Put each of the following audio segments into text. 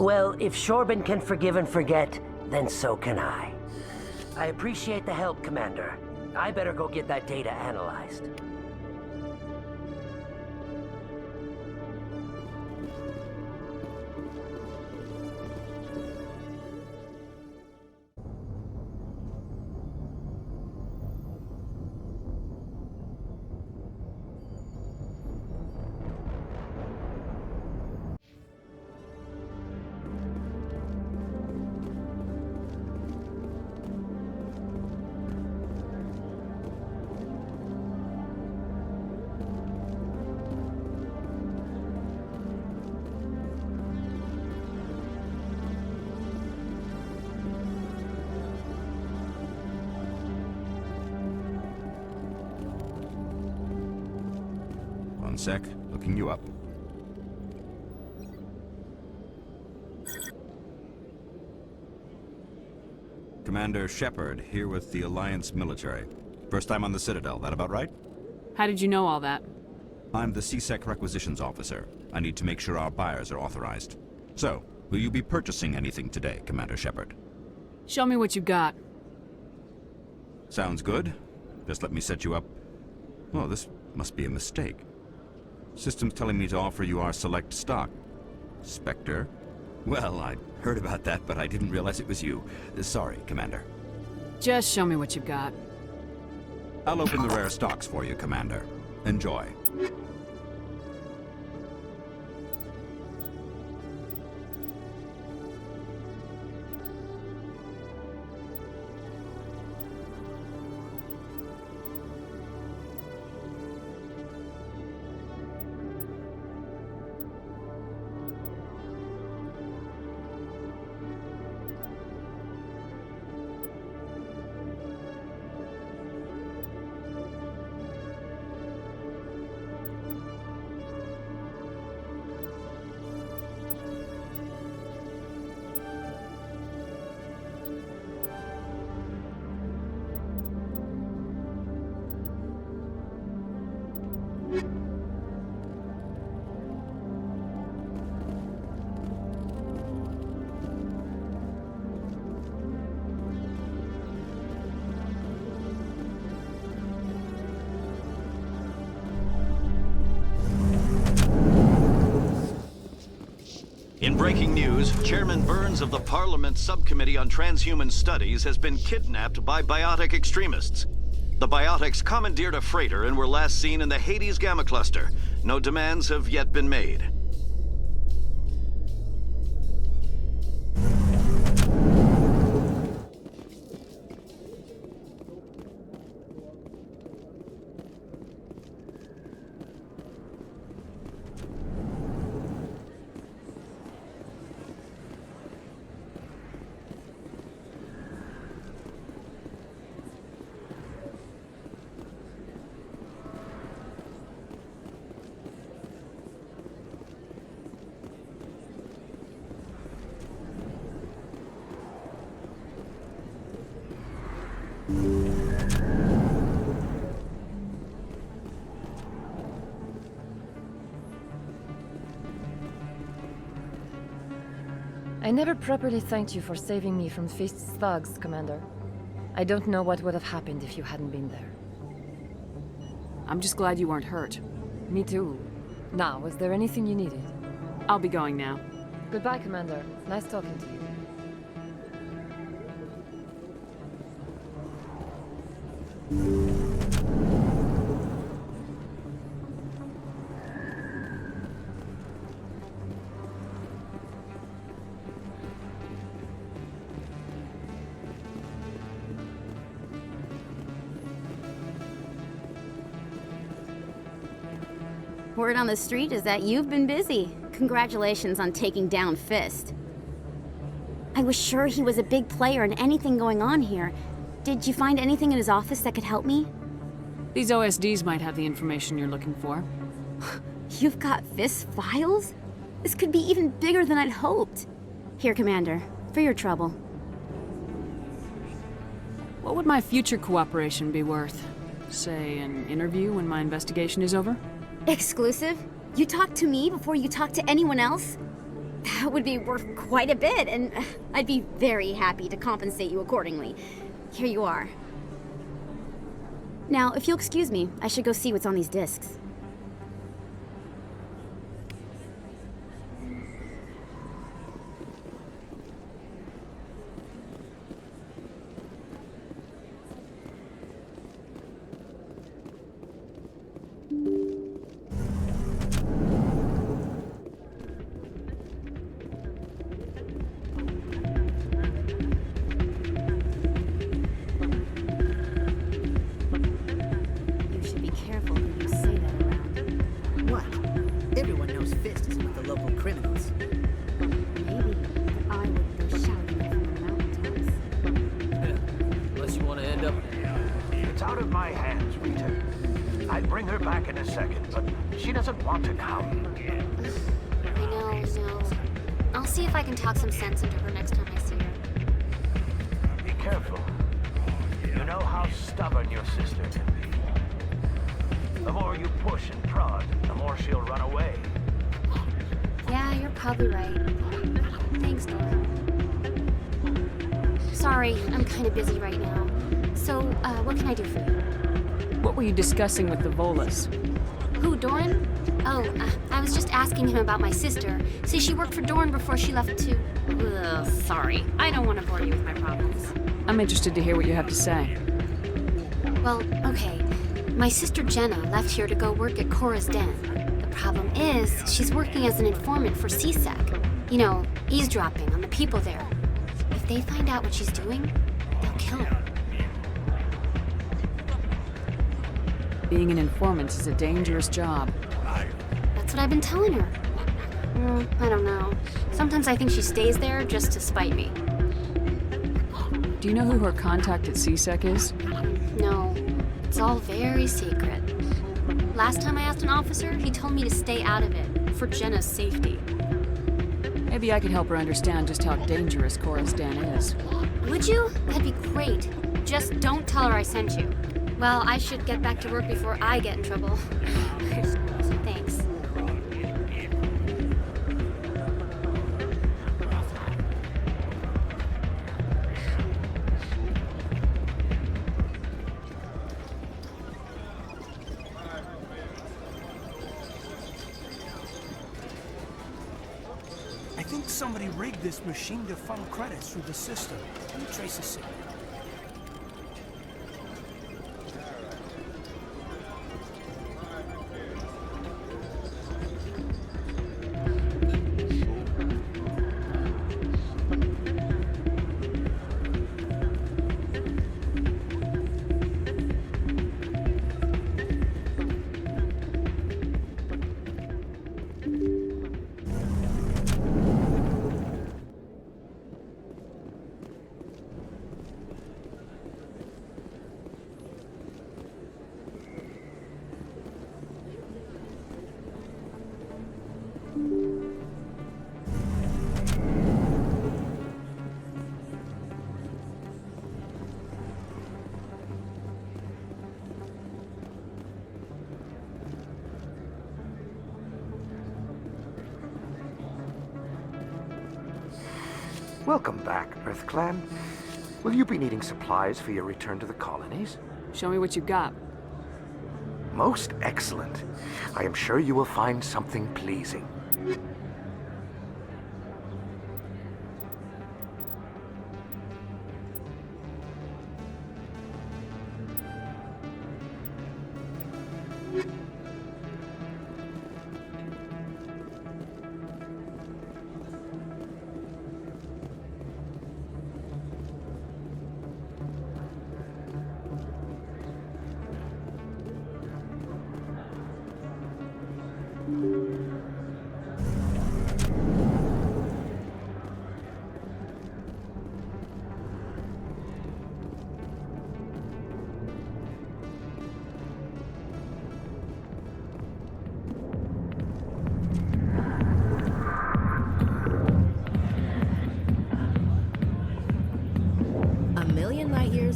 Well, if Shorban can forgive and forget, then so can I. I appreciate the help, Commander. I better go get that data analyzed. One sec, looking you up. Commander Shepard, here with the Alliance military. First time on the Citadel, that about right? How did you know all that? I'm the C-Sec requisitions officer. I need to make sure our buyers are authorized. So, will you be purchasing anything today, Commander Shepard? Show me what you got. Sounds good. Just let me set you up. Oh, this must be a mistake. System's telling me to offer you our select stock. Spectre? Well, I heard about that, but I didn't realize it was you. Sorry, Commander. Just show me what you've got. I'll open the rare stocks for you, Commander. Enjoy. In breaking news, Chairman Burns of the Parliament Subcommittee on Transhuman Studies has been kidnapped by biotic extremists. The biotics commandeered a freighter and were last seen in the Hades Gamma Cluster. No demands have yet been made. I never properly thanked you for saving me from Fist's thugs, Commander. I don't know what would have happened if you hadn't been there. I'm just glad you weren't hurt. Me too. Now, was there anything you needed? I'll be going now. Goodbye, Commander. Nice talking to you. Word on the street is that you've been busy. Congratulations on taking down Fist. I was sure he was a big player in anything going on here. Did you find anything in his office that could help me? These OSDs might have the information you're looking for. You've got Fist files? This could be even bigger than I'd hoped. Here, Commander, for your trouble. What would my future cooperation be worth? Say, an interview when my investigation is over? Exclusive? You talk to me before you talk to anyone else? That would be worth quite a bit, and I'd be very happy to compensate you accordingly. Here you are. Now, if you'll excuse me, I should go see what's on these discs. I'll see if I can talk some sense into her next time I see her. Be careful. You know how stubborn your sister can be. The more you push and prod, the more she'll run away. Yeah, you're probably right. Thanks, Doran. Sorry, I'm kind of busy right now. So, what can I do for you? What were you discussing with the Volas? Who, Doran? Oh, I was just asking him about my sister. See, she worked for Doran before she left to... Ugh, sorry. I don't want to bore you with my problems. I'm interested to hear what you have to say. Well, okay. My sister Jenna left here to go work at Cora's Den. The problem is, she's working as an informant for C-Sec. You know, eavesdropping on the people there. If they find out what she's doing, they'll kill her. Being an informant is a dangerous job. That's what I've been telling her. I don't know. Sometimes I think she stays there just to spite me. Do you know who her contact at C-Sec is? No. It's all very secret. Last time I asked an officer, he told me to stay out of it, for Jenna's safety. Maybe I could help her understand just how dangerous Cora's Den is. Would you? That'd be great. Just don't tell her I sent you. Well, I should get back to work before I get in trouble. Thanks. I think somebody rigged this machine to funnel credits through the system. Let me trace a signal. Welcome back, Earth Clan. Will you be needing supplies for your return to the colonies? Show me what you've got. Most excellent. I am sure you will find something pleasing.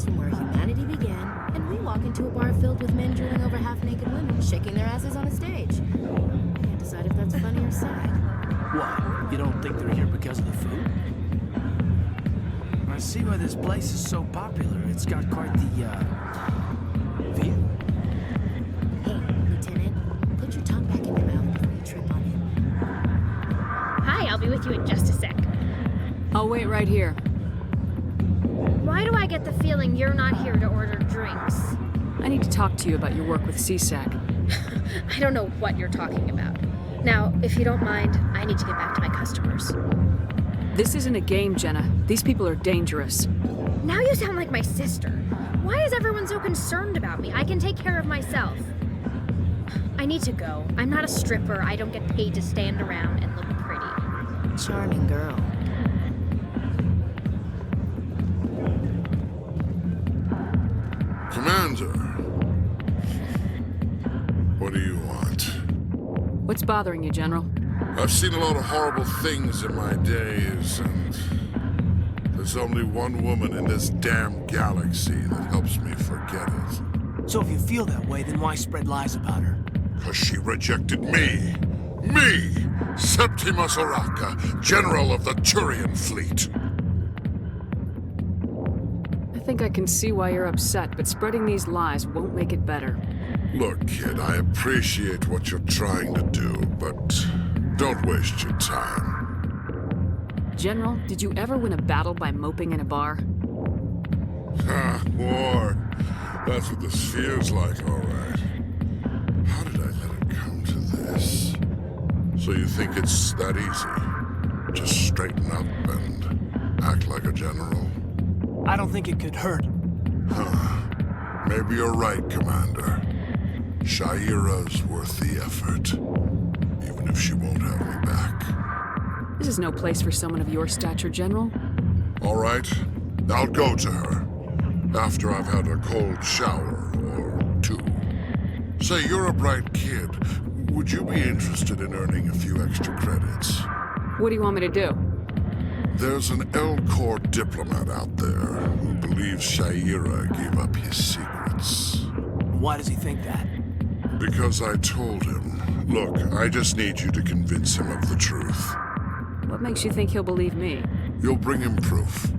From where humanity began, and we walk into a bar filled with men drooling over half-naked women, shaking their asses on a stage. I can't decide if that's funny or sad. What? You don't think they're here because of the food? I see why this place is so popular. It's got quite the, view. Hey, Lieutenant, put your tongue back in your mouth before you trip on it. Hi, I'll be with you in just a sec. I'll wait right here. Why do I get the feeling you're not here to order drinks? I need to talk to you about your work with CSAC. I don't know what you're talking about. Now, if you don't mind, I need to get back to my customers. This isn't a game, Jenna. These people are dangerous. Now you sound like my sister. Why is everyone so concerned about me? I can take care of myself. I need to go. I'm not a stripper. I don't get paid to stand around and look pretty. Charming girl. Commander. What do you want? What's bothering you, General? I've seen a lot of horrible things in my days, and there's only one woman in this damn galaxy that helps me forget it. So if you feel that way, then why spread lies about her? 'Cause she rejected me! Me! Septimus Oraka, General of the Turian Fleet! I think I can see why you're upset, but spreading these lies won't make it better. Look, kid, I appreciate what you're trying to do, but don't waste your time. General, did you ever win a battle by moping in a bar? Ha, war. That's what this feels like, all right. How did I let it come to this? So you think it's that easy? Just straighten up and act like a general? I don't think it could hurt. Huh. Maybe you're right, Commander. Shaira's worth the effort. Even if she won't have me back. This is no place for someone of your stature, General. All right. I'll go to her. After I've had a cold shower or two. Say, you're a bright kid. Would you be interested in earning a few extra credits? What do you want me to do? There's an L-Corps diplomat out there who believes Shaira gave up his secrets. Why does he think that? Because I told him. Look, I just need you to convince him of the truth. What makes you think he'll believe me? You'll bring him proof.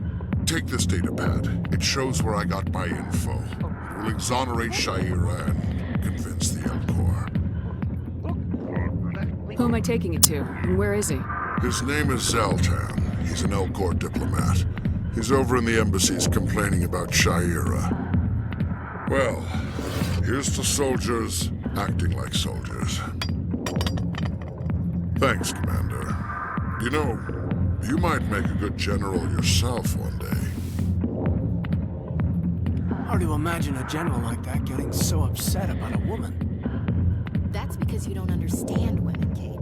Take this datapad. It shows where I got my info. It will exonerate Shaira and convince the L-Corps. Who am I taking it to, and where is he? His name is Zoltan. He's an L-Corps diplomat. He's over in the embassies complaining about Shaira. Well, here's to soldiers acting like soldiers. Thanks, Commander. You know, you might make a good general yourself one day. Hard to imagine a general like that getting so upset about a woman. That's because you don't understand women, Kate.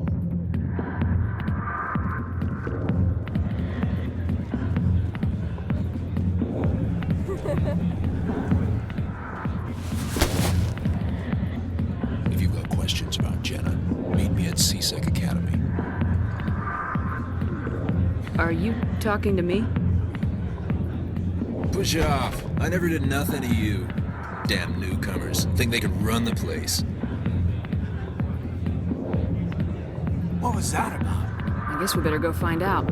If you've got questions about Jenna, meet me at CSEC Academy. Are you talking to me? Push off. I never did nothing to you. Damn newcomers. Think they can run the place. What was that about? I guess we better go find out.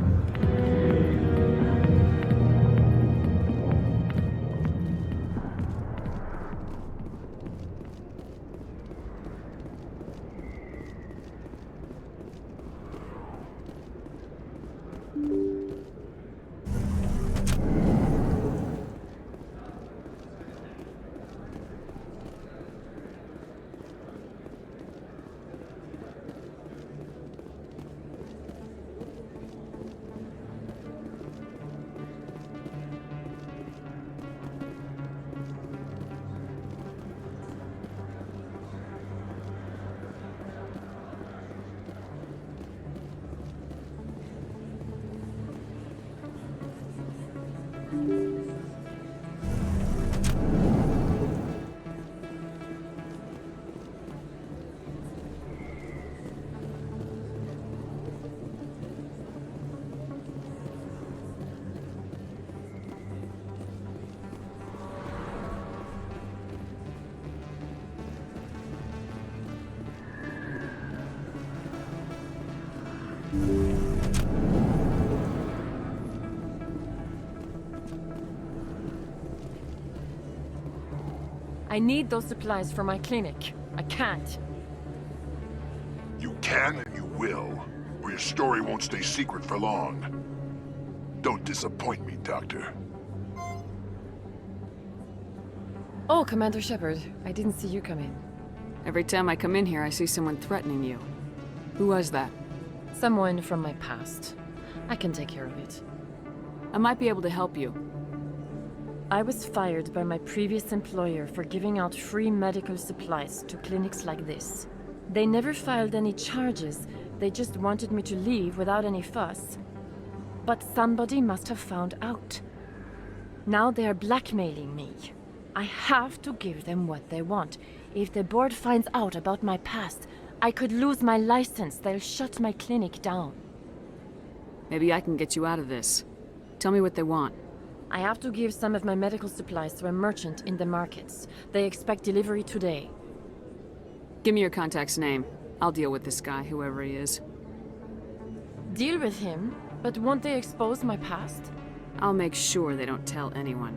I need those supplies for my clinic. I can't. You can and you will, or your story won't stay secret for long. Don't disappoint me, Doctor. Oh, Commander Shepard. I didn't see you come in. Every time I come in here, I see someone threatening you. Who was that? Someone from my past. I can take care of it. I might be able to help you. I was fired by my previous employer for giving out free medical supplies to clinics like this. They never filed any charges. They just wanted me to leave without any fuss. But somebody must have found out. Now they are blackmailing me. I have to give them what they want. If the board finds out about my past, I could lose my license. They'll shut my clinic down. Maybe I can get you out of this. Tell me what they want. I have to give some of my medical supplies to a merchant in the markets. They expect delivery today. Give me your contact's name. I'll deal with this guy, whoever he is. Deal with him? But won't they expose my past? I'll make sure they don't tell anyone.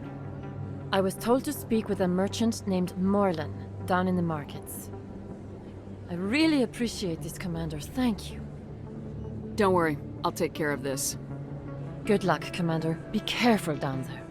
I was told to speak with a merchant named Morlan, down in the markets. I really appreciate this, Commander. Thank you. Don't worry. I'll take care of this. Good luck, Commander. Be careful down there.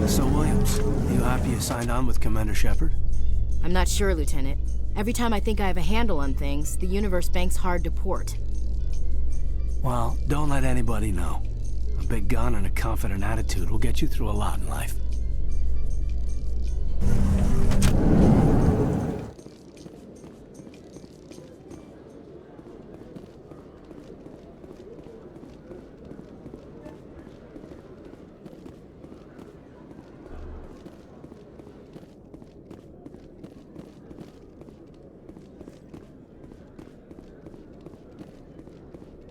So, Williams, you happy you signed on with Commander Shepard? I'm not sure, Lieutenant. Every time I think I have a handle on things, the universe banks hard to port. Well, don't let anybody know. A big gun and a confident attitude will get you through a lot in life.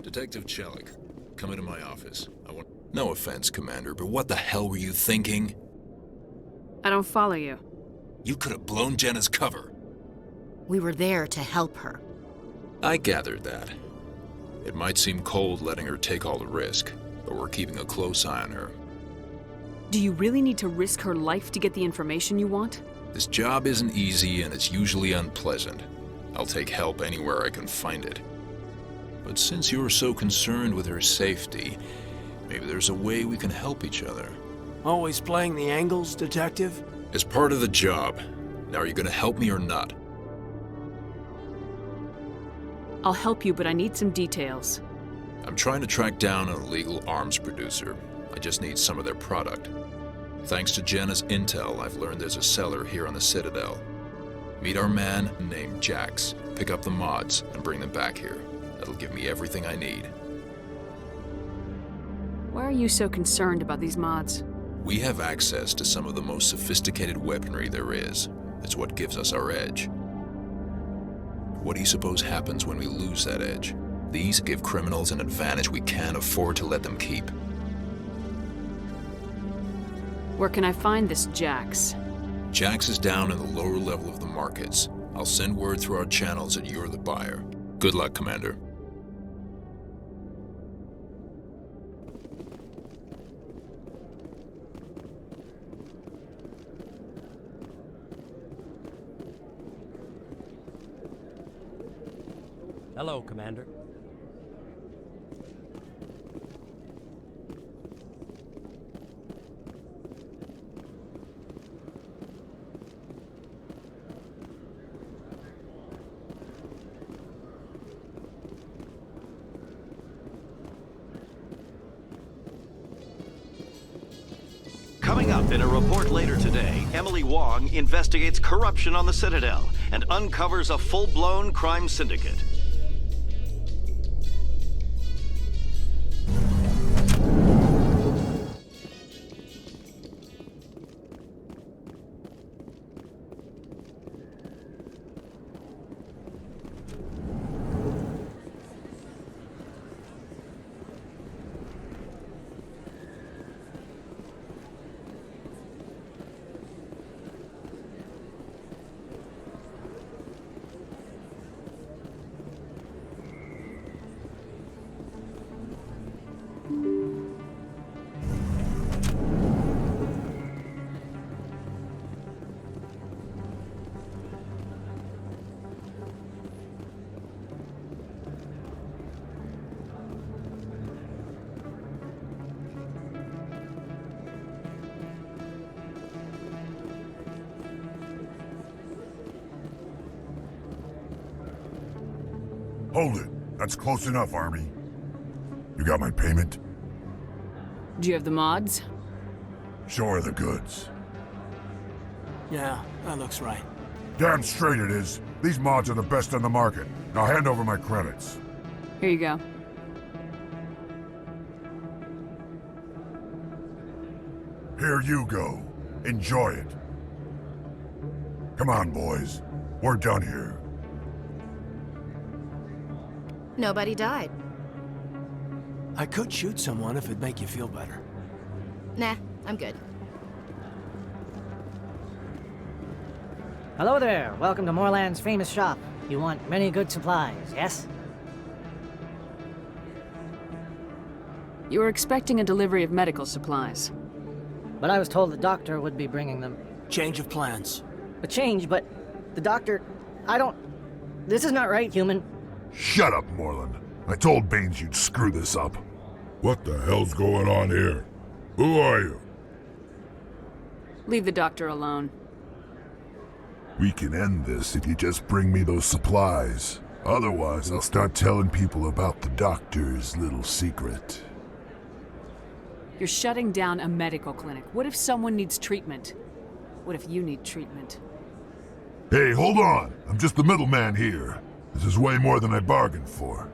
Detective Chelik, come into my office. No offense, Commander, but what the hell were you thinking? I don't follow you. You could have blown Jenna's cover. We were there to help her. I gathered that. It might seem cold letting her take all the risk, but we're keeping a close eye on her. Do you really need to risk her life to get the information you want? This job isn't easy and it's usually unpleasant. I'll take help anywhere I can find it. But since you're so concerned with her safety, maybe there's a way we can help each other. Always playing the angles, Detective? It's part of the job. Now, are you gonna help me or not? I'll help you, but I need some details. I'm trying to track down an illegal arms producer. I just need some of their product. Thanks to Jenna's intel, I've learned there's a seller here on the Citadel. Meet our man named Jax, pick up the mods, and bring them back here. That'll give me everything I need. Why are you so concerned about these mods? We have access to some of the most sophisticated weaponry there is. It's what gives us our edge. What do you suppose happens when we lose that edge? These give criminals an advantage we can't afford to let them keep. Where can I find this Jax? Jax is down in the lower level of the markets. I'll send word through our channels that you're the buyer. Good luck, Commander. Hello, Commander. Coming up in a report later today, Emily Wong investigates corruption on the Citadel and uncovers a full-blown crime syndicate. Hold it. That's close enough, Army. You got my payment? Do you have the mods? Show her the goods. Yeah, that looks right. Damn straight it is. These mods are the best on the market. Now hand over my credits. Here you go. Here you go. Enjoy it. Come on, boys. We're done here. Nobody died. I could shoot someone if it'd make you feel better. Nah, I'm good. Hello there. Welcome to Moorland's famous shop. You want many good supplies, yes? You were expecting a delivery of medical supplies. But I was told the doctor would be bringing them. Change of plans. A change, but the doctor... I don't... This is not right, human. Shut up, Moreland. I told Baines you'd screw this up. What the hell's going on here? Who are you? Leave the doctor alone. We can end this if you just bring me those supplies. Otherwise, I'll start telling people about the doctor's little secret. You're shutting down a medical clinic. What if someone needs treatment? What if you need treatment? Hey, hold on! I'm just the middleman here. This is way more than I bargained for.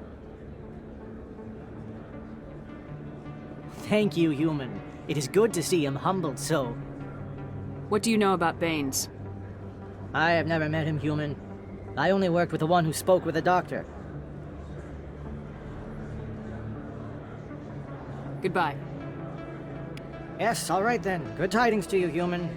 Thank you, human. It is good to see him humbled so. What do you know about Baines? I have never met him, human. I only worked with the one who spoke with the doctor. Goodbye. Yes, all right then. Good tidings to you, human.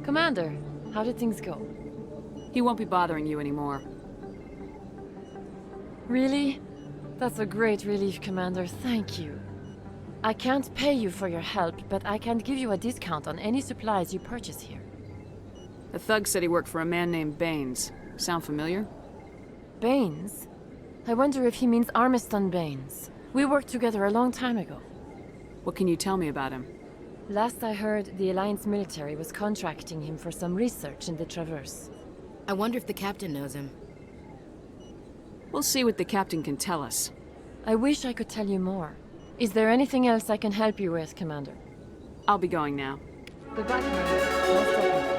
Commander, how did things go? He won't be bothering you anymore. Really? That's a great relief, Commander. Thank you. I can't pay you for your help, but I can give you a discount on any supplies you purchase here. The thug said he worked for a man named Baines. Sound familiar? Baines? I wonder if he means Armiston Baines. We worked together a long time ago. What can you tell me about him? Last I heard, the Alliance military was contracting him for some research in the Traverse. I wonder if the captain knows him. We'll see what the captain can tell us. I wish I could tell you more. Is there anything else I can help you with, Commander? I'll be going now. Goodbye, Commander. Nice talking to you.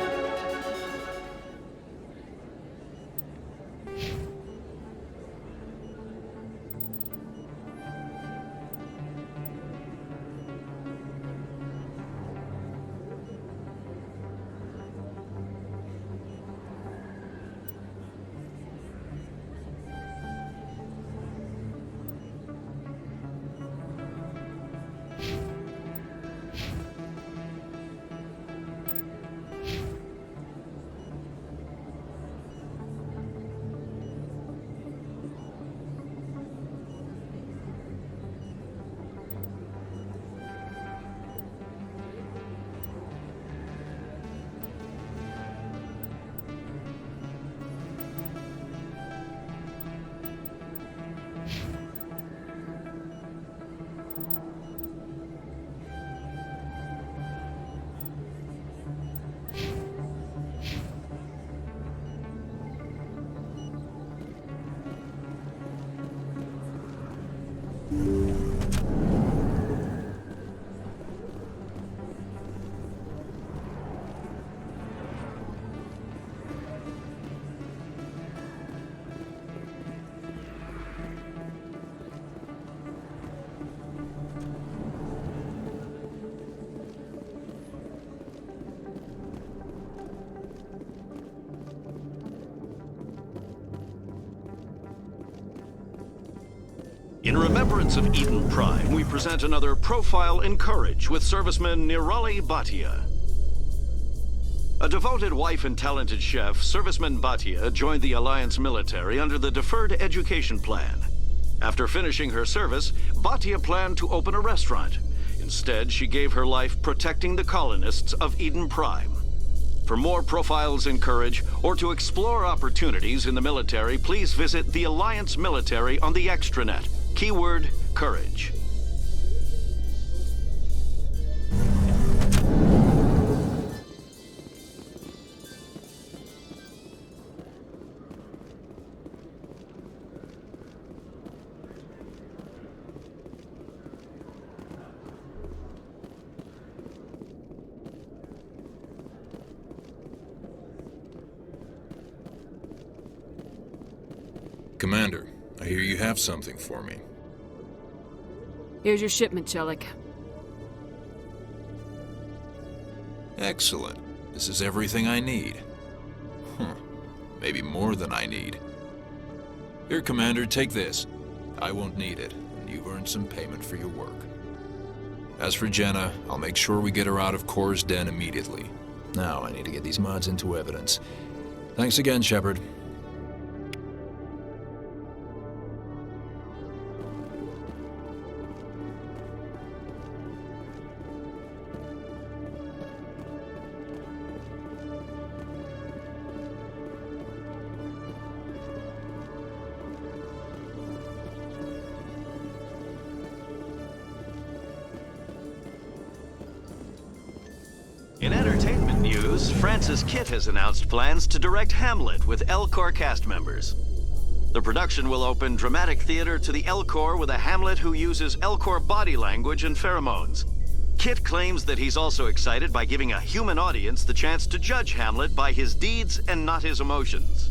In remembrance of Eden Prime, we present another Profile in Courage with serviceman Nirali Bhatia. A devoted wife and talented chef, serviceman Bhatia joined the Alliance military under the Deferred Education Plan. After finishing her service, Bhatia planned to open a restaurant. Instead, she gave her life protecting the colonists of Eden Prime. For more Profiles in Courage, or to explore opportunities in the military, please visit the Alliance Military on the extranet. Keyword, Courage. Commander, I hear you have something for me. Here's your shipment, Chelik. Excellent. This is everything I need. Maybe more than I need. Here, Commander, take this. I won't need it, and you've earned some payment for your work. As for Jenna, I'll make sure we get her out of Cora's den immediately. Now I need to get these mods into evidence. Thanks again, Shepard. In entertainment news, Francis Kitt has announced plans to direct Hamlet with L-Corps cast members. The production will open dramatic theater to the L-Corps with a Hamlet who uses L-Corps body language and pheromones. Kitt claims that he's also excited by giving a human audience the chance to judge Hamlet by his deeds and not his emotions.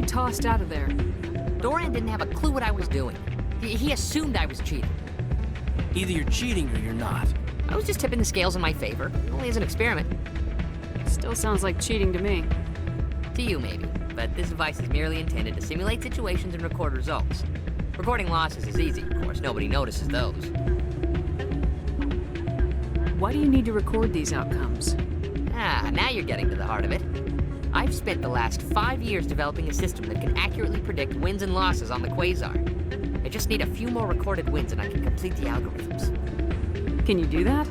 Tossed out of there. Doran didn't have a clue what I was doing. He assumed I was cheating. Either you're cheating or you're not. I was just tipping the scales in my favor, only as an experiment. Still sounds like cheating to me. To you, maybe. But this device is merely intended to simulate situations and record results. Recording losses is easy, of course. Nobody notices those. Why do you need to record these outcomes? Now you're getting to the heart of it. I've spent the last 5 years developing a system that can accurately predict wins and losses on the Quasar. I just need a few more recorded wins and I can complete the algorithms. Can you do that?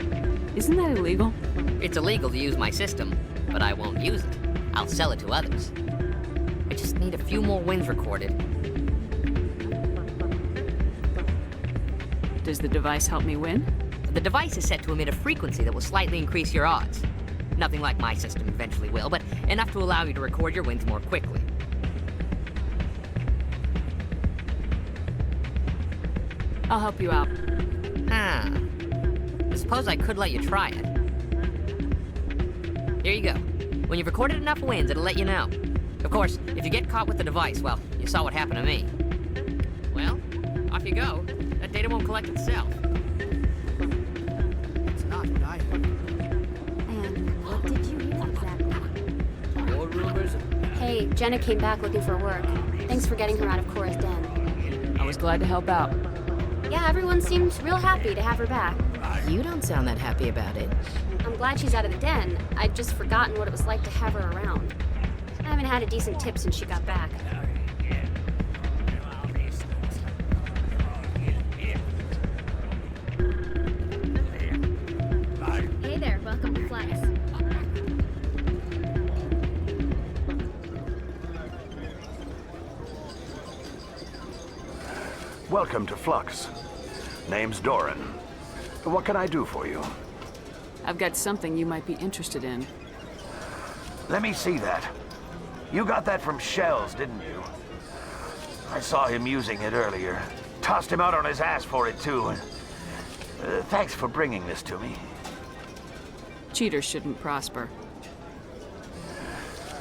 Isn't that illegal? It's illegal to use my system, but I won't use it. I'll sell it to others. I just need a few more wins recorded. Does the device help me win? The device is set to emit a frequency that will slightly increase your odds. Nothing like my system eventually will, but enough to allow you to record your wins more quickly. I'll help you out. I suppose I could let you try it. Here you go. When you've recorded enough wins, it'll let you know. Of course, if you get caught with the device, well, you saw what happened to me. Well, off you go. That data won't collect itself. It's not what I heard. What did you hear exactly? More rumors? Hey, Jenna came back looking for work. Thanks for getting her out of Cora's den. I was glad to help out. Yeah, everyone seemed real happy to have her back. You don't sound that happy about it. I'm glad she's out of the den. I'd just forgotten what it was like to have her around. haven't had a decent tip since she got back. Hey there, welcome to Flex. Welcome to Flux. Name's Doran. What can I do for you? I've got something you might be interested in. Let me see that. You got that from Shells, didn't you? I saw him using it earlier. Tossed him out on his ass for it, too. Thanks for bringing this to me. Cheaters shouldn't prosper.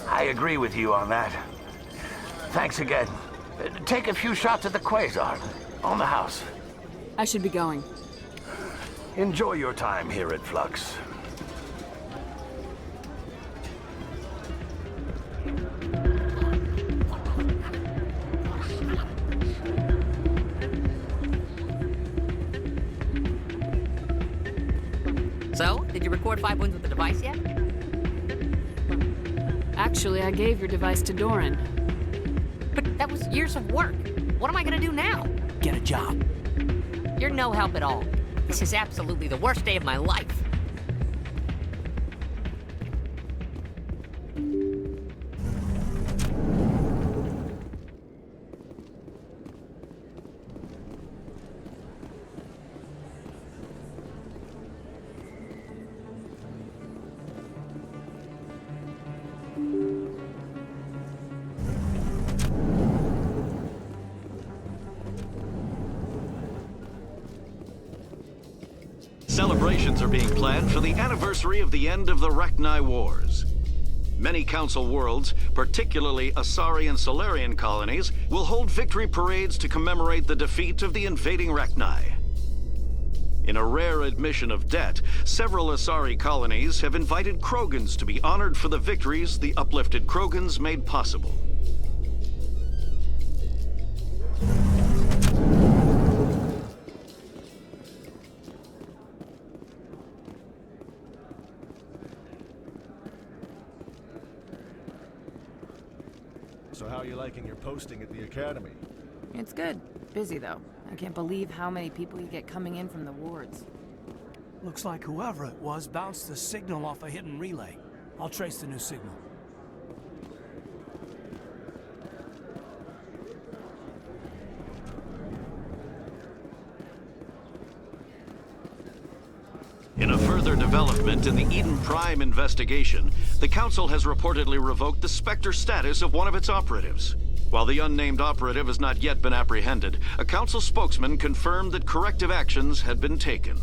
I agree with you on that. Thanks again. Take a few shots at the Quasar. On the house. I should be going. Enjoy your time here at Flux. So, did you record 5 wins with the device yet? Actually, I gave your device to Doran. But that was years of work. What am I gonna do now? Get a job. You're no help at all. This is absolutely the worst day of my life. Celebrations are being planned for the anniversary of the end of the Rachni Wars. Many Council worlds, particularly Asari and Solarian colonies, will hold victory parades to commemorate the defeat of the invading Rachni. In a rare admission of debt, several Asari colonies have invited Krogans to be honored for the victories the uplifted Krogans made possible. So how are you liking your posting at the Academy? It's good. Busy, though. I can't believe how many people you get coming in from the wards. Looks like whoever it was bounced the signal off a hidden relay. I'll trace the new signal. In a further development in the Eden Prime investigation, the Council has reportedly revoked the Spectre status of one of its operatives. While the unnamed operative has not yet been apprehended, a Council spokesman confirmed that corrective actions had been taken.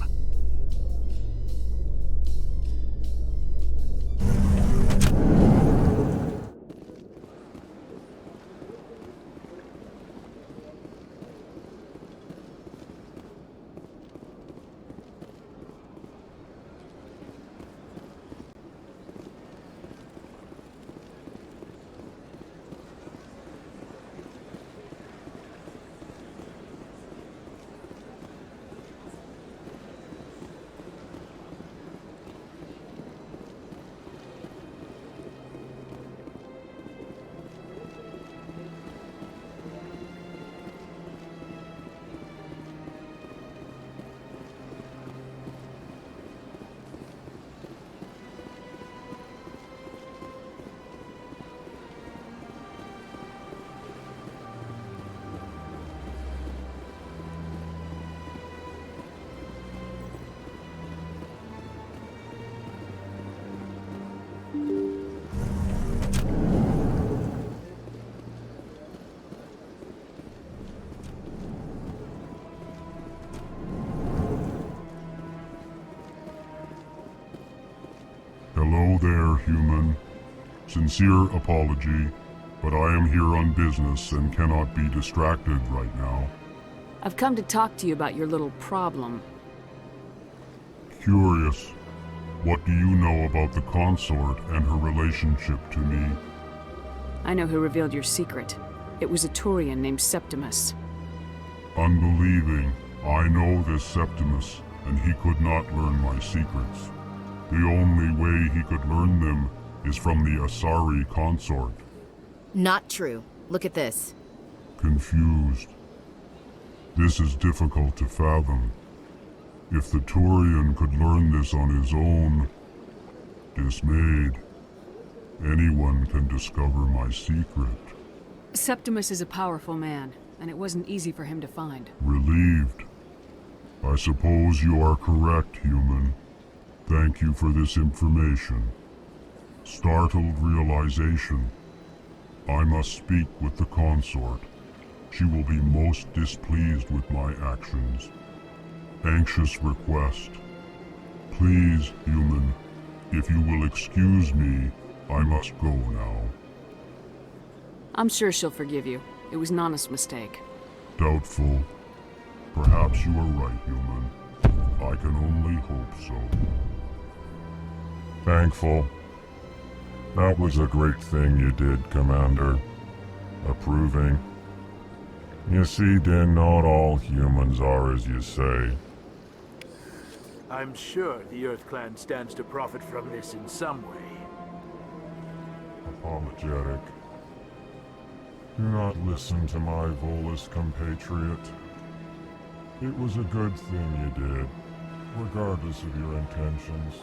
Hello there, human. Sincere apology, but I am here on business and cannot be distracted right now. I've come to talk to you about your little problem. Curious, what do you know about the consort and her relationship to me? I know who revealed your secret. It was a Turian named Septimus. Unbelieving, I know this Septimus, and he could not learn my secrets. The only way he could learn them is from the Asari consort. Not true. Look at this. Confused. This is difficult to fathom. If the Turian could learn this on his own, dismayed, anyone can discover my secret. Septimus is a powerful man, and it wasn't easy for him to find. Relieved. I suppose you are correct, human. Thank you for this information. Startled realization. I must speak with the consort. She will be most displeased with my actions. Anxious request. Please, human, if you will excuse me, I must go now. I'm sure she'll forgive you. It was an honest mistake. Doubtful. Perhaps you are right, human. I can only hope so. Thankful. That was a great thing you did, Commander. Approving. You see, Din, not all humans are as you say. I'm sure the Earth Clan stands to profit from this in some way. Apologetic. Do not listen to my Volus compatriot. It was a good thing you did, regardless of your intentions.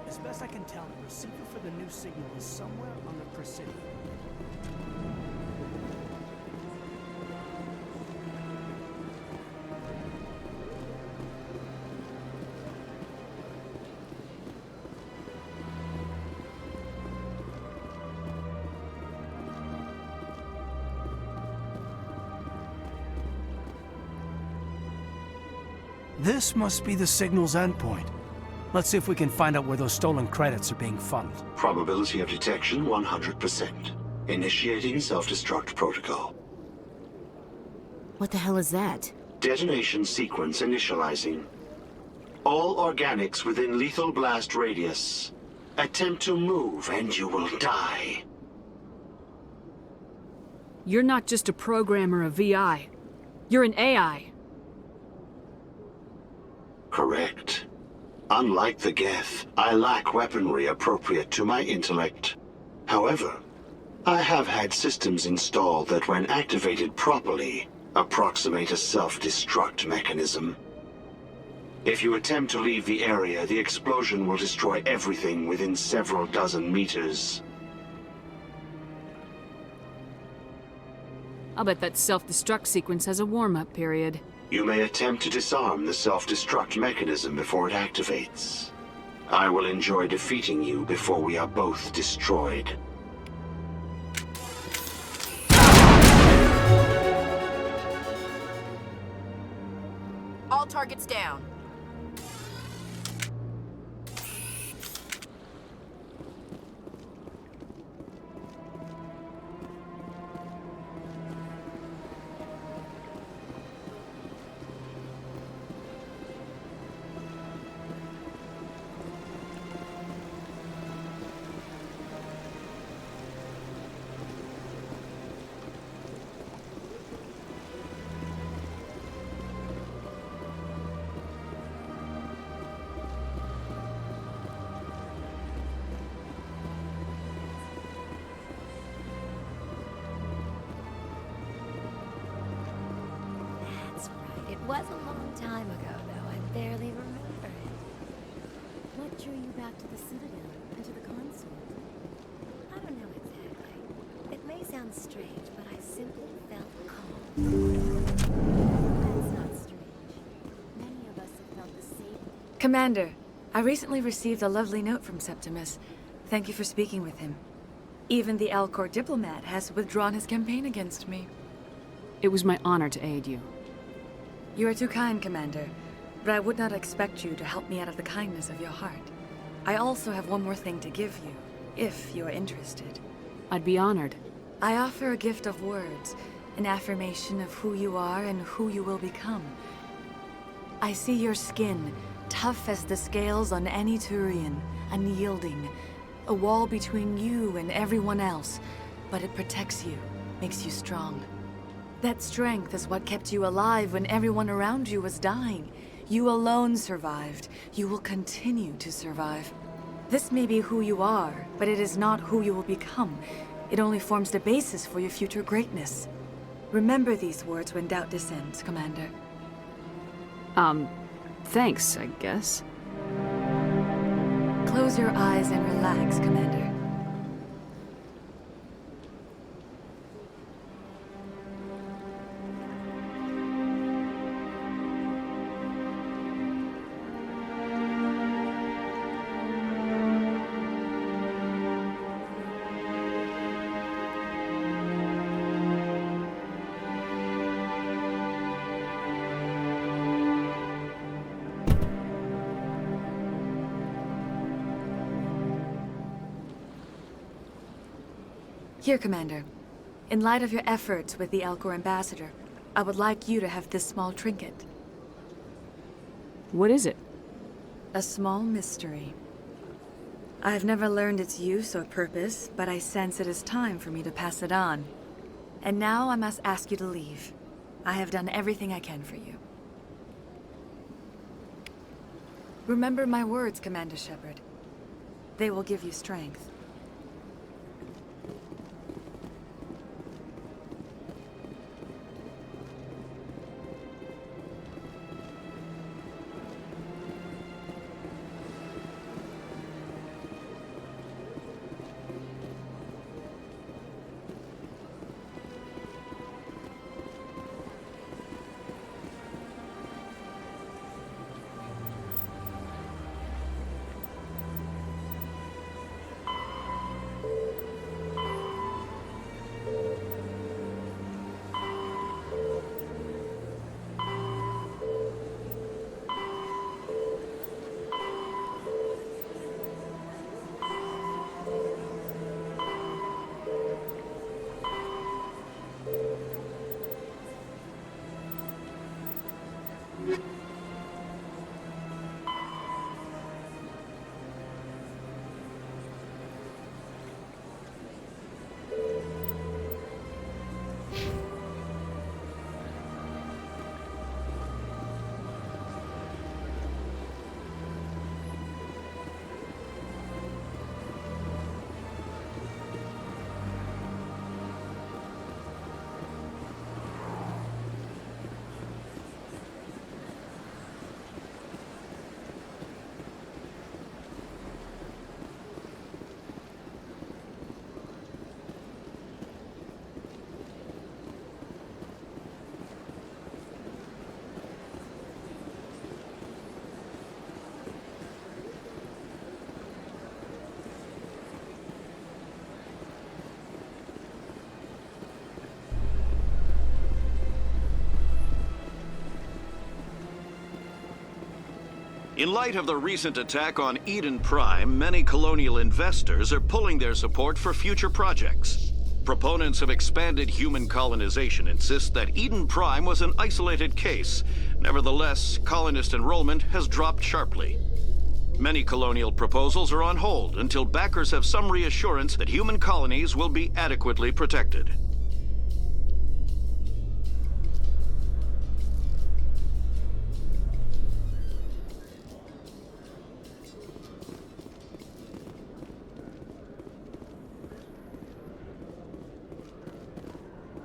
As best I can tell, the receiver for the new signal is somewhere on the Presidio. This must be the signal's endpoint. Let's see if we can find out where those stolen credits are being funneled. Probability of detection 100%. Initiating self-destruct protocol. What the hell is that? Detonation sequence initializing. All organics within lethal blast radius. Attempt to move and you will die. You're not just a programmer of VI. You're an AI. Correct. Unlike the Geth, I lack weaponry appropriate to my intellect. However, I have had systems installed that when activated properly, approximate a self-destruct mechanism. If you attempt to leave the area, the explosion will destroy everything within several dozen meters. I'll bet that self-destruct sequence has a warm-up period. You may attempt to disarm the self-destruct mechanism before it activates. I will enjoy defeating you before we are both destroyed. All targets down. was a long time ago, though. I barely remember it. What drew you back to the Citadel and to the consort? I don't know exactly. It may sound strange, but I simply felt calm. That's not strange. Many of us have felt the same. Commander, I recently received a lovely note from Septimus. Thank you for speaking with him. Even the Alcor diplomat has withdrawn his campaign against me. It was my honor to aid you. You are too kind, Commander, but I would not expect you to help me out of the kindness of your heart. I also have one more thing to give you, if you are interested. I'd be honored. I offer a gift of words, an affirmation of who you are and who you will become. I see your skin, tough as the scales on any Turian, unyielding, a wall between you and everyone else, but it protects you, makes you strong. That strength is what kept you alive when everyone around you was dying. You alone survived. You will continue to survive. This may be who you are, but it is not who you will become. It only forms the basis for your future greatness. Remember these words when doubt descends, Commander. Thanks, I guess. Close your eyes and relax, Commander. Here, Commander. In light of your efforts with the Alcor ambassador, I would like you to have this small trinket. What is it? A small mystery. I have never learned its use or purpose, but I sense it is time for me to pass it on. And now I must ask you to leave. I have done everything I can for you. Remember my words, Commander Shepard. They will give you strength. In light of the recent attack on Eden Prime, many colonial investors are pulling their support for future projects. Proponents of expanded human colonization insist that Eden Prime was an isolated case. Nevertheless, colonist enrollment has dropped sharply. Many colonial proposals are on hold until backers have some reassurance that human colonies will be adequately protected.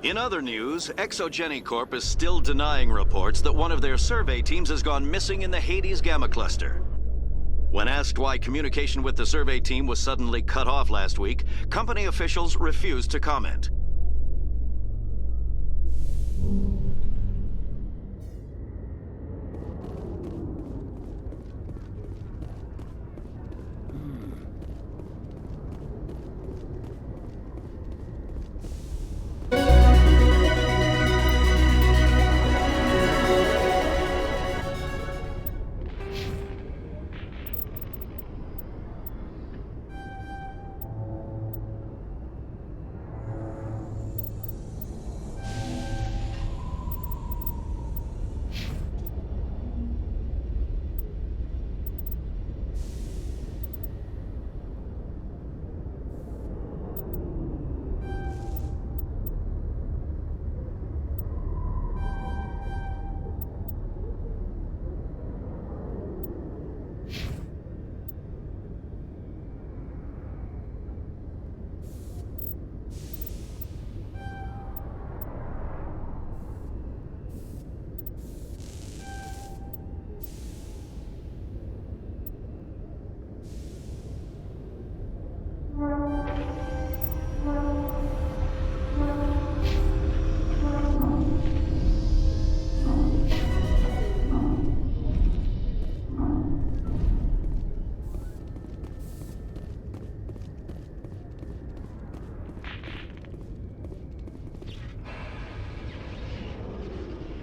In other news, Exogeny Corp is still denying reports that one of their survey teams has gone missing in the Hades Gamma Cluster. When asked why communication with the survey team was suddenly cut off last week, company officials refused to comment.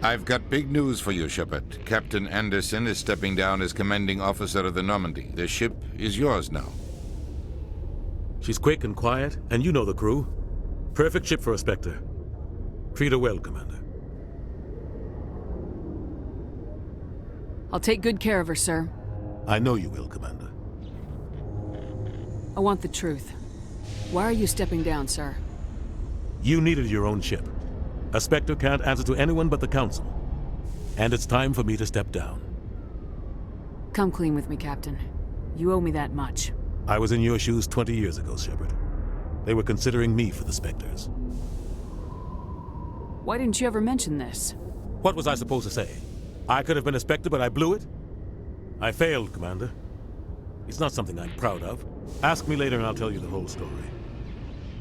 I've got big news for you, Shepard. Captain Anderson is stepping down as commanding officer of the Normandy. The ship is yours now. She's quick and quiet, and you know the crew. Perfect ship for a Spectre. Treat her well, Commander. I'll take good care of her, sir. I know you will, Commander. I want the truth. Why are you stepping down, sir? You needed your own ship. A Spectre can't answer to anyone but the Council. And it's time for me to step down. Come clean with me, Captain. You owe me that much. I was in your shoes 20 years ago, Shepard. They were considering me for the Spectres. Why didn't you ever mention this? What was I supposed to say? I could have been a Spectre, but I blew it? I failed, Commander. It's not something I'm proud of. Ask me later and I'll tell you the whole story.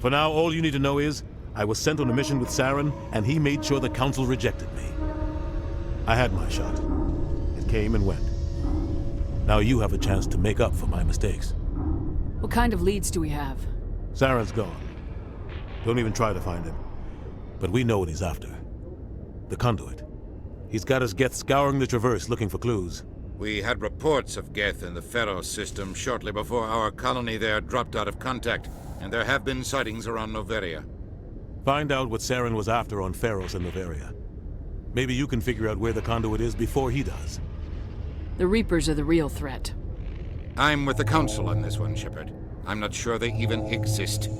For now, all you need to know is, I was sent on a mission with Saren, and he made sure the Council rejected me. I had my shot. It came and went. Now you have a chance to make up for my mistakes. What kind of leads do we have? Saren's gone. Don't even try to find him. But we know what he's after. The conduit. He's got his Geth scouring the Traverse looking for clues. We had reports of Geth in the Pharaoh system shortly before our colony there dropped out of contact, and there have been sightings around Noveria. Find out what Saren was after on Pharos and Noveria. Maybe you can figure out where the conduit is before he does. The Reapers are the real threat. I'm with the Council on this one, Shepard. I'm not sure they even exist.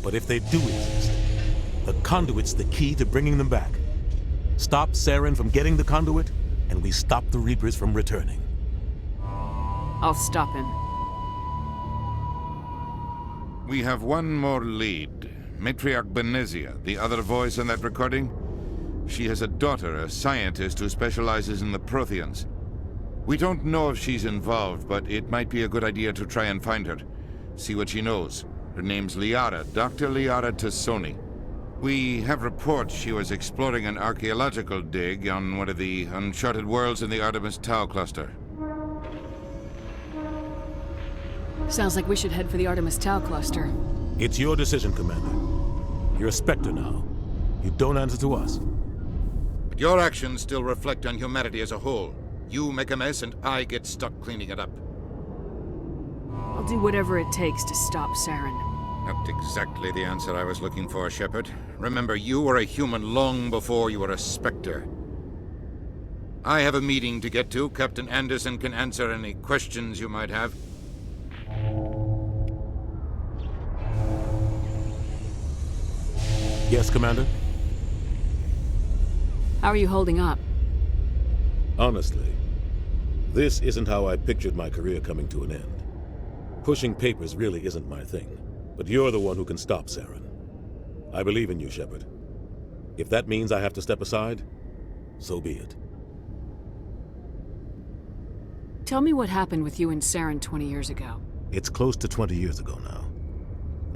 But if they do exist, the conduit's the key to bringing them back. Stop Saren from getting the conduit, and we stop the Reapers from returning. I'll stop him. We have one more lead. Matriarch Benezia, the other voice in that recording. She has a daughter, a scientist who specializes in the Protheans. We don't know if she's involved, but it might be a good idea to try and find her. See what she knows. Her name's Liara, Dr. Liara Tassoni. We have reports she was exploring an archaeological dig on one of the uncharted worlds in the Artemis Tau cluster. Sounds like we should head for the Artemis Tau cluster. It's your decision, Commander. You're a Spectre now. You don't answer to us. But your actions still reflect on humanity as a whole. You make a mess and I get stuck cleaning it up. I'll do whatever it takes to stop Saren. Not exactly the answer I was looking for, Shepard. Remember, you were a human long before you were a Spectre. I have a meeting to get to. Captain Anderson can answer any questions you might have. Yes, Commander? How are you holding up? Honestly, this isn't how I pictured my career coming to an end. Pushing papers really isn't my thing, but you're the one who can stop Saren. I believe in you, Shepard. If that means I have to step aside, so be it. Tell me what happened with you and Saren 20 years ago. It's close to 20 years ago now.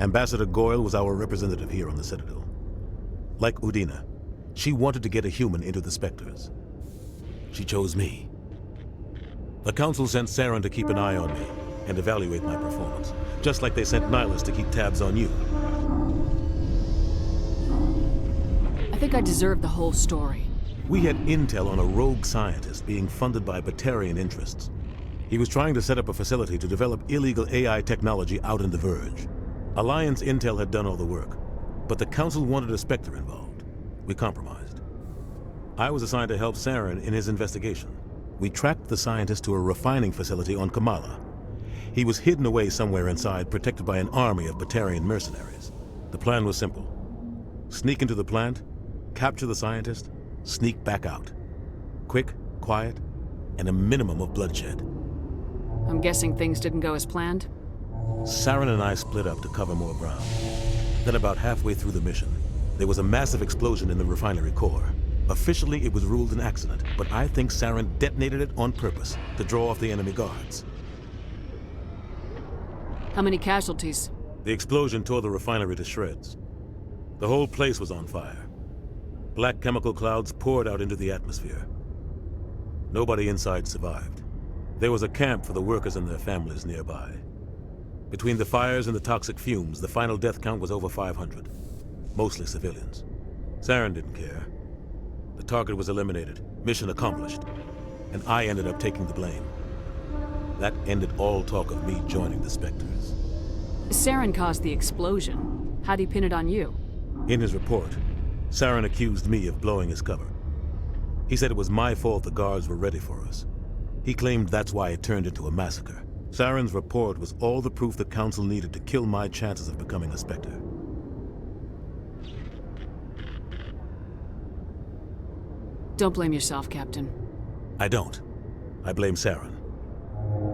Ambassador Goyle was our representative here on the Citadel. Like Udina, she wanted to get a human into the Spectres. She chose me. The Council sent Saren to keep an eye on me and evaluate my performance, just like they sent Nihilus to keep tabs on you. I think I deserve the whole story. We had intel on a rogue scientist being funded by Batarian interests. He was trying to set up a facility to develop illegal AI technology out in the Verge. Alliance intel had done all the work, but the Council wanted a Spectre involved. We compromised. I was assigned to help Saren in his investigation. We tracked the scientist to a refining facility on Kamala. He was hidden away somewhere inside, protected by an army of Batarian mercenaries. The plan was simple. Sneak into the plant, capture the scientist, sneak back out. Quick, quiet, and a minimum of bloodshed. I'm guessing things didn't go as planned? Saren and I split up to cover more ground. Then about halfway through the mission, there was a massive explosion in the refinery core. Officially, it was ruled an accident, but I think Saren detonated it on purpose to draw off the enemy guards. How many casualties? The explosion tore the refinery to shreds. The whole place was on fire. Black chemical clouds poured out into the atmosphere. Nobody inside survived. There was a camp for the workers and their families nearby. Between the fires and the toxic fumes, the final death count was over 500. Mostly civilians. Saren didn't care. The target was eliminated, mission accomplished, and I ended up taking the blame. That ended all talk of me joining the Spectres. Saren caused the explosion. How'd he pin it on you? In his report, Saren accused me of blowing his cover. He said it was my fault the guards were ready for us. He claimed that's why it turned into a massacre. Saren's report was all the proof the Council needed to kill my chances of becoming a Spectre. Don't blame yourself, Captain. I don't. I blame Saren.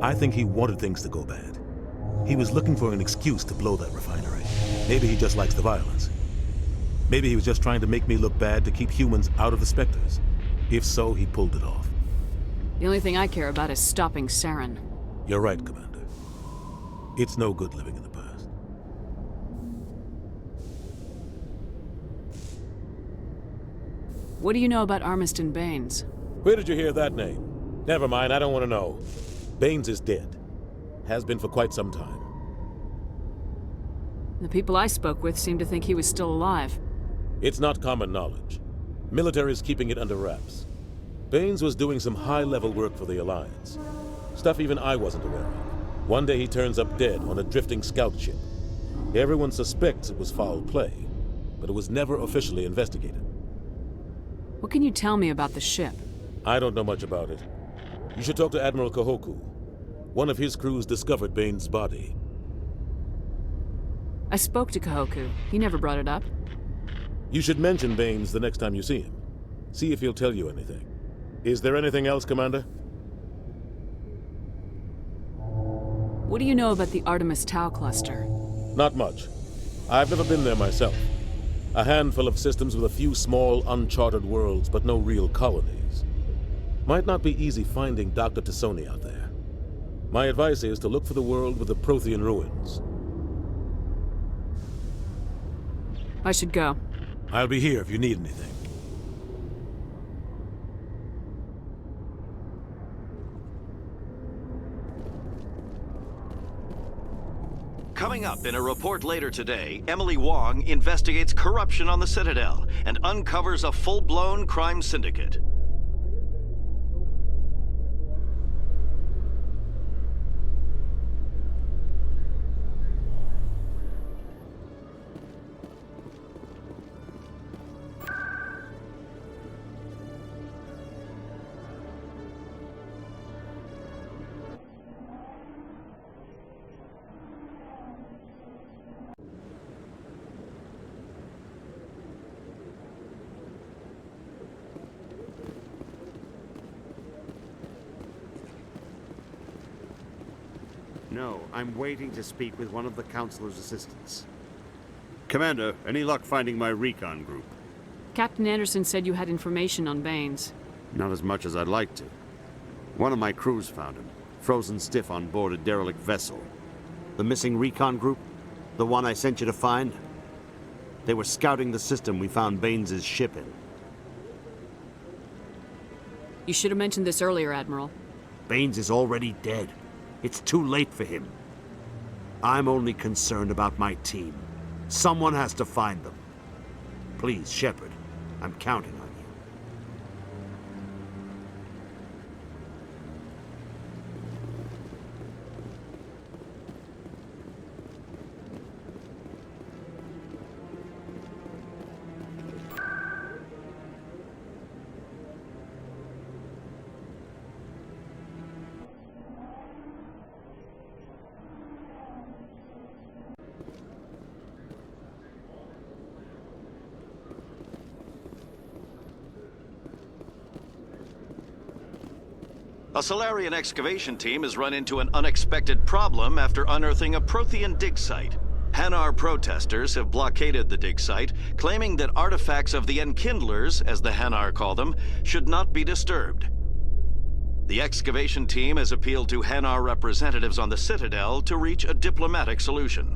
I think he wanted things to go bad. He was looking for an excuse to blow that refinery. Maybe he just likes the violence. Maybe he was just trying to make me look bad to keep humans out of the Spectres. If so, he pulled it off. The only thing I care about is stopping Saren. You're right, Commander. It's no good living in the past. What do you know about Armiston Baines? Where did you hear that name? Never mind, I don't want to know. Baines is dead. Has been for quite some time. The people I spoke with seemed to think he was still alive. It's not common knowledge. Military is keeping it under wraps. Baines was doing some high-level work for the Alliance. Stuff even I wasn't aware of. One day he turns up dead on a drifting scout ship. Everyone suspects it was foul play, but it was never officially investigated. What can you tell me about the ship? I don't know much about it. You should talk to Admiral Kahoku. One of his crews discovered Baines' body. I spoke to Kahoku. He never brought it up. You should mention Baines the next time you see him. See if he'll tell you anything. Is there anything else, Commander? What do you know about the Artemis Tau cluster? Not much. I've never been there myself. A handful of systems with a few small, uncharted worlds, but no real colonies. Might not be easy finding Dr. Tassoni out there. My advice is to look for the world with the Prothean ruins. I should go. I'll be here if you need anything. Coming up in a report later today, Emily Wong investigates corruption on the Citadel and uncovers a full-blown crime syndicate. No, I'm waiting to speak with one of the Councilor's assistants. Commander, any luck finding my recon group? Captain Anderson said you had information on Baines. Not as much as I'd like to. One of my crews found him, frozen stiff on board a derelict vessel. The missing recon group? The one I sent you to find? They were scouting the system we found Baines' ship in. You should have mentioned this earlier, Admiral. Baines is already dead. It's too late for him. I'm only concerned about my team. Someone has to find them. Please, Shepard, I'm counting on you. A Solarian excavation team has run into an unexpected problem after unearthing a Prothean dig site. Hanar protesters have blockaded the dig site, claiming that artifacts of the Enkindlers, as the Hanar call them, should not be disturbed. The excavation team has appealed to Hanar representatives on the Citadel to reach a diplomatic solution.